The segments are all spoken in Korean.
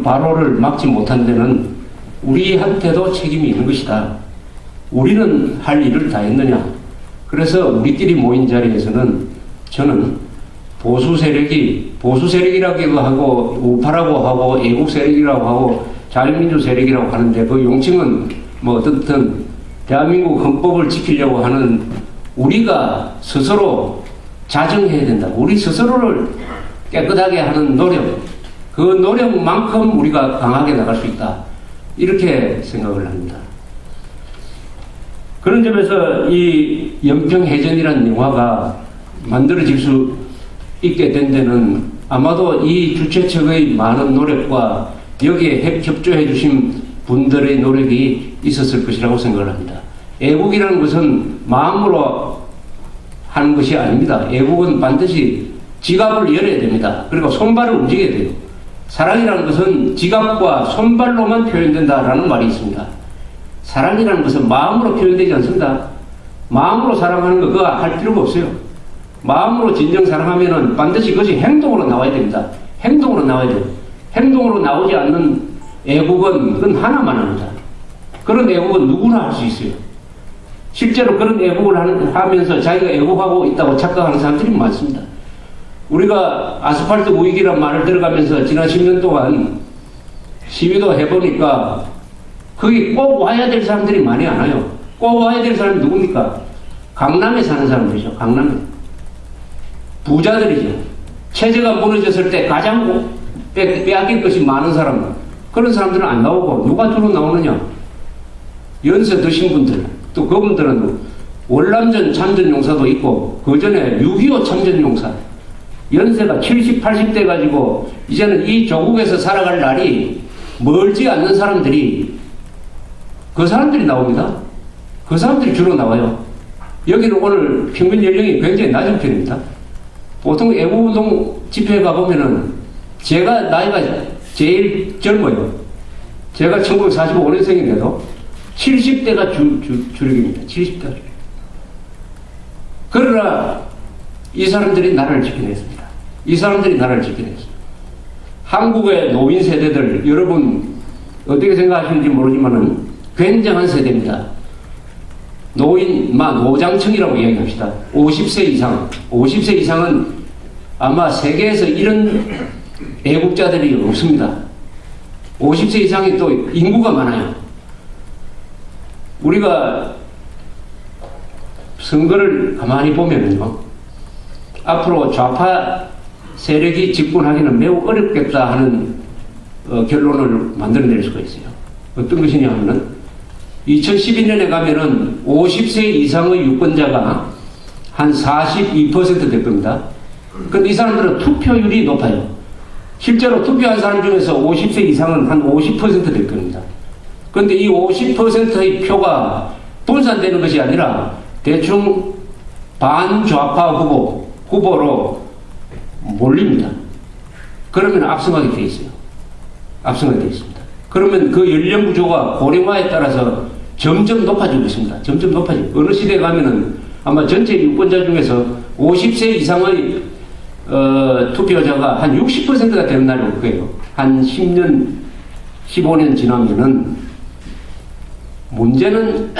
그 발호를 막지 못한 데는 우리한테도 책임이 있는 것이다. 우리는 할 일을 다 했느냐. 그래서 우리끼리 모인 자리에서는 저는 보수 세력이라고도 하고 우파라고 하고 애국 세력이라고 하고 자유민주 세력이라고 하는데 그 용칭은 뭐 어떻든 대한민국 헌법을 지키려고 하는 우리가 스스로 자정해야 된다. 우리 스스로를 깨끗하게 하는 노력, 그 노력만큼 우리가 강하게 나갈 수 있다. 이렇게 생각을 합니다. 그런 점에서 이 연평해전이라는 영화가 만들어질 수 있게 된 데는 아마도 이 주최측의 많은 노력과 여기에 협조해 주신 분들의 노력이 있었을 것이라고 생각을 합니다. 애국이라는 것은 마음으로 하는 것이 아닙니다. 애국은 반드시 지갑을 열어야 됩니다. 그리고 손발을 움직여야 돼요. 사랑이라는 것은 지갑과 손발로만 표현된다라는 말이 있습니다. 사랑이라는 것은 마음으로 표현되지 않습니다. 마음으로 사랑하는 거 그거 할 필요가 없어요. 마음으로 진정 사랑하면은 반드시 그것이 행동으로 나와야 됩니다. 행동으로 나와야 돼요. 행동으로 나오지 않는 애국은 그건 하나만 합니다. 그런 애국은 누구나 할 수 있어요. 실제로 그런 애국을 하면서 자기가 애국하고 있다고 착각하는 사람들이 많습니다. 우리가 아스팔트 우익이라는 말을 들어가면서 지난 10년 동안 시위도 해보니까 거기 꼭 와야 될 사람들이 많이 안 와요. 꼭 와야 될 사람이 누굽니까? 강남에 사는 사람들이죠. 강남에. 부자들이죠. 체제가 무너졌을 때 가장 빼앗길 것이 많은 사람. 그런 사람들은 안 나오고 누가 주로 나오느냐? 연세 드신 분들. 또 그분들은 월남전 참전용사도 있고 그 전에 6.25 참전용사. 연세가 70, 80대 가지고 이제는 이 조국에서 살아갈 날이 멀지 않는 사람들이 그 사람들이 나옵니다. 그 사람들이 주로 나와요. 여기는 오늘 평균 연령이 굉장히 낮은 편입니다. 보통 애국운동 집회에 가보면은 제가 나이가 제일 젊어요. 제가 1945년생인데도 70대가 주력입니다. 70대가 주력. 그러나 이 사람들이 나라를 지켜냈습니다. 이 사람들이 나라를 지켜냈습니다. 한국의 노인 세대들 여러분 어떻게 생각하시는지 모르지만은 굉장한 세대입니다. 노장층이라고 이야기합시다. 50세 이상. 50세 이상은 아마 세계에서 이런 애국자들이 없습니다. 50세 이상이 또 인구가 많아요. 우리가 선거를 가만히 보면은요, 앞으로 좌파 세력이 집권하기는 매우 어렵겠다 하는 결론을 만들어낼 수가 있어요. 어떤 것이냐 하면은 2012년에 가면은 50세 이상의 유권자가 한 42% 될 겁니다. 근데 이 사람들은 투표율이 높아요. 실제로 투표한 사람 중에서 50세 이상은 한 50% 될 겁니다. 그런데 이 50%의 표가 분산되는 것이 아니라 대충 반좌파 후보로 몰립니다. 그러면 압승하게 돼 있어요. 압승하게 돼 있습니다. 그러면 그 연령 구조가 고령화에 따라서 점점 높아지고 있습니다. 점점 높아지고. 어느 시대에 가면은 아마 전체 유권자 중에서 50세 이상의 투표자가 한 60%가 되는 날이 올 거예요. 한 10년, 15년 지나면은 문제는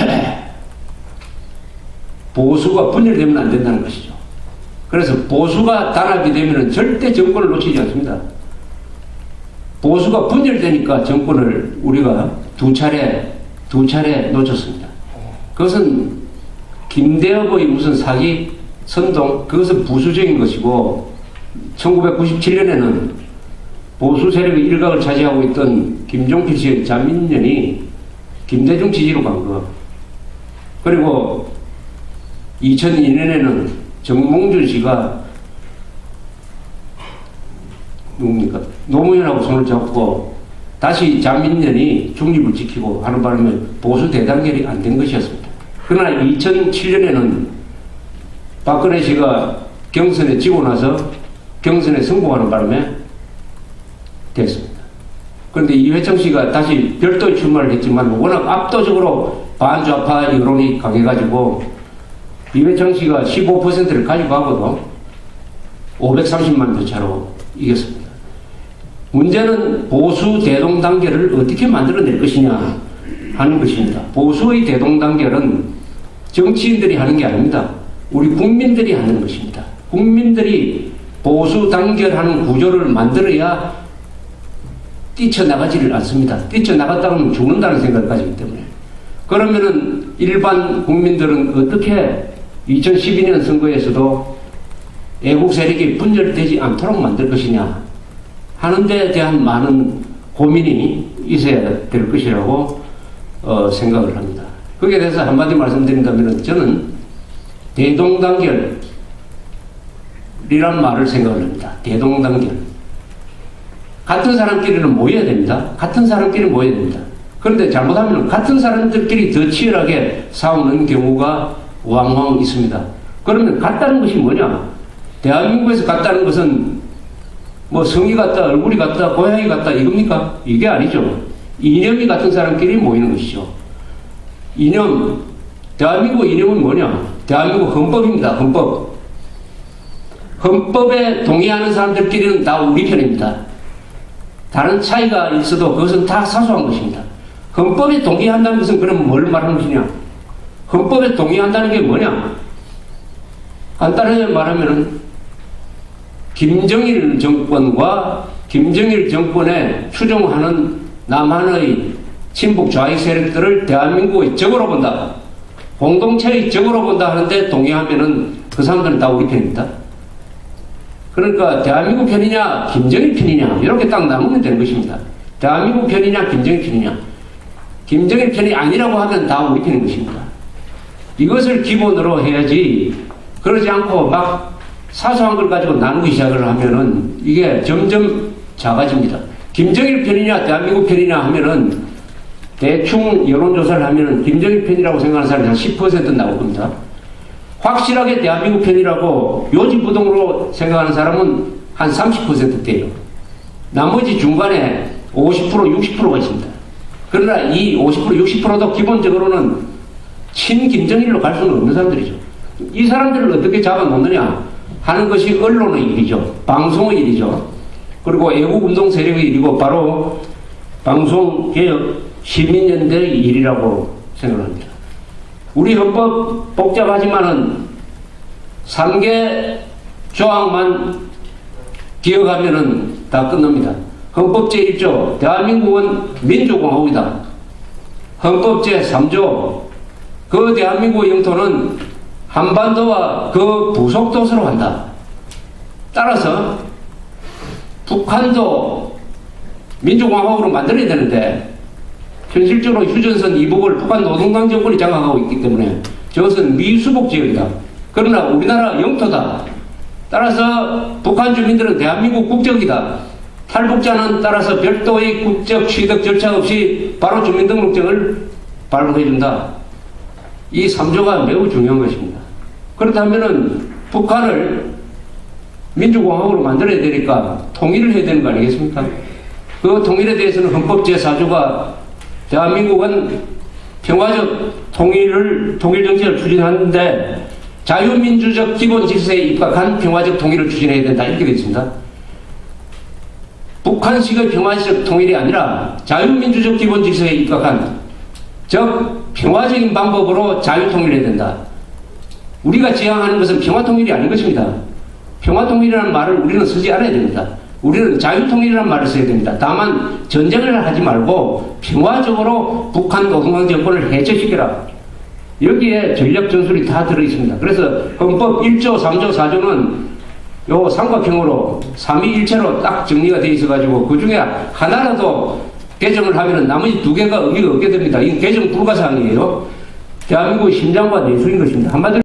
보수가 분열되면 안 된다는 것이죠. 그래서 보수가 단합이 되면은 절대 정권을 놓치지 않습니다. 보수가 분열되니까 정권을 우리가 두 차례 놓쳤습니다. 그것은 김대엽의 무슨 사기 선동, 그것은 부수적인 것이고 1997년에는 보수 세력의 일각을 차지하고 있던 김종필 씨의 자민련이 김대중 지지로 간 거. 그리고 2002년에는 정몽준 씨가 누굽니까? 노무현하고 손을 잡고 다시 자민련이 중립을 지키고 하는 바람에 보수 대단결이 안 된 것이었습니다. 그러나 2007년에는 박근혜 씨가 경선에 지고 나서 경선에 성공하는 바람에 됐습니다. 그런데 이회창 씨가 다시 별도의 출마를 했지만 워낙 압도적으로 반좌파 여론이 강해가지고 이회창 씨가 15%를 가지고 가고도 530만 표 차로 이겼습니다. 문제는 보수 대동단결을 어떻게 만들어낼 것이냐 하는 것입니다. 보수의 대동단결은 정치인들이 하는 게 아닙니다. 우리 국민들이 하는 것입니다. 국민들이 보수 단결하는 구조를 만들어야 뛰쳐나가지를 않습니다. 뛰쳐나갔다 하면 죽는다는 생각을 가지기 때문에. 그러면은 일반 국민들은 어떻게 2012년 선거에서도 애국 세력이 분열되지 않도록 만들 것이냐 하는 데 대한 많은 고민이 있어야 될 것이라고 생각을 합니다. 거기에 대해서 한마디 말씀드린다면 저는 대동단결이란 말을 생각을 합니다. 대동단결. 같은 사람끼리는 모여야 됩니다. 같은 사람끼리 모여야 됩니다. 그런데 잘못하면 같은 사람들끼리 더 치열하게 싸우는 경우가 왕왕 있습니다. 그러면 같다는 것이 뭐냐? 대한민국에서 같다는 것은 뭐 성이 같다, 얼굴이 같다, 고향이 같다 이겁니까? 이게 아니죠. 이념이 같은 사람끼리 모이는 것이죠. 이념, 대한민국 이념은 뭐냐? 대한민국 헌법입니다. 헌법. 헌법에 동의하는 사람들끼리는 다 우리 편입니다. 다른 차이가 있어도 그것은 다 사소한 것입니다. 헌법에 동의한다는 것은 그럼 뭘 말하는 것이냐? 헌법에 동의한다는 게 뭐냐? 간단하게 말하면은 김정일 정권과 김정일 정권에 추종하는 남한의 친북 좌익 세력들을 대한민국의 적으로 본다. 공동체의 적으로 본다 하는데 동의하면은 그 사람들은 다 우리 편입니다. 그러니까 대한민국 편이냐 김정일 편이냐 이렇게 딱 나누면 되는 것입니다. 대한민국 편이냐 김정일 편이냐. 김정일 편이 아니라고 하면 다 우리 편인 것입니다. 이것을 기본으로 해야지 그러지 않고 막 사소한 걸 가지고 나누기 시작을 하면은 이게 점점 작아집니다. 김정일 편이냐 대한민국 편이냐 하면은 대충 여론조사를 하면은 김정일 편이라고 생각하는 사람이 한 10% 나올 겁니다. 확실하게 대한민국 편이라고 요지부동으로 생각하는 사람은 한 30%대예요. 나머지 중간에 50%, 60%가 있습니다. 그러나 이 50%, 60%도 기본적으로는 친김정일로 갈 수는 없는 사람들이죠. 이 사람들을 어떻게 잡아놓느냐 하는 것이 언론의 일이죠. 방송의 일이죠. 그리고 애국운동 세력의 일이고 바로 방송개혁 시민연대의 일이라고 생각합니다. 우리 헌법 복잡하지만은 3개 조항만 기억하면은 다 끝납니다. 헌법 제1조 대한민국은 민주공화국이다. 헌법 제3조 그 대한민국의 영토는 한반도와 그 부속도서로 한다. 따라서 북한도 민주공화국으로 만들어야 되는데 현실적으로 휴전선 이북을 북한 노동당 정권이 장악하고 있기 때문에 저것은 미수복 지역이다. 그러나 우리나라 영토다. 따라서 북한 주민들은 대한민국 국적이다. 탈북자는 따라서 별도의 국적 취득 절차 없이 바로 주민등록증을 발급해준다. 이 3조가 매우 중요한 것입니다. 그렇다면은 북한을 민주공화국으로 만들어야 되니까 통일을 해야 되는 거 아니겠습니까? 그 통일에 대해서는 헌법 제4조가 대한민국은 평화적 통일 정책을 추진하는데 자유민주적 기본 질서에 입각한 평화적 통일을 추진해야 된다. 이렇게 되어 있습니다. 북한식의 평화적 통일이 아니라 자유민주적 기본 질서에 입각한 즉 평화적인 방법으로 자유통일해야 된다. 우리가 지향하는 것은 평화통일이 아닌 것입니다. 평화통일이라는 말을 우리는 쓰지 않아야 됩니다. 우리는 자유통일이라는 말을 써야 됩니다. 다만 전쟁을 하지 말고 평화적으로 북한 노동당 정권을 해체시켜라. 여기에 전략 전술이 다 들어있습니다. 그래서 헌법 1조, 3조, 4조는 요 삼각형으로 삼위일체로 딱 정리가 되어 있어가지고 그 중에 하나라도 개정을 하면 나머지 두 개가 의미가 없게 됩니다. 이건 개정 불가사항이에요. 대한민국의 심장과 내수인 것입니다. 한마디로